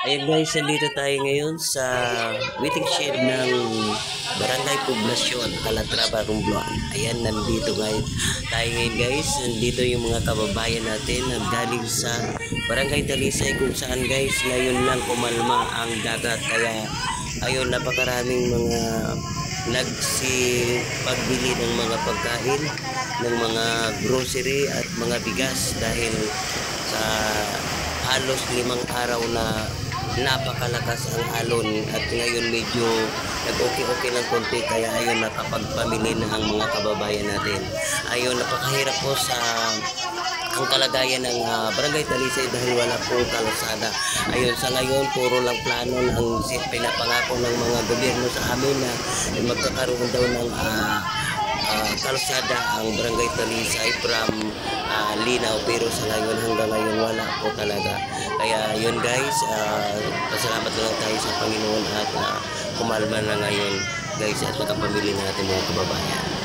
Ayan guys, nandito tayo ngayon sa waiting shed ng Barangay Poblasyon, Calatrava, Romblon. Ayan, nandito tayo ngayon guys. Nandito yung mga kababayan natin na galing sa Barangay Talisay kung saan guys, ngayon lang kumalma ang dagat. Kaya ayun, napakaraming mga nagsipagbili ng mga pagkain, ng mga grocery at mga bigas dahil sa halos 5 araw na napakalakas ang alon at ngayon medyo nag-okay lang konti, kaya ayun, nakapagpamili na ang mga kababayan natin. Ayun, napakahirap po sa ang kalagayan ng Barangay Talisay dahil wala pong kalsada. Ayun, sa ngayon puro lang plano ng pinapangako ng mga gobyerno sa amin na magkakaroon daw ng kalsada ang Barangay Talisay from Linaw, pero sa ngayon hanggang ngayon wala po talaga. Kaya yun guys, pasalamat na lang tayo sa Panginoon at kumalma na ngayon guys at nakapamili natin mga kababayan.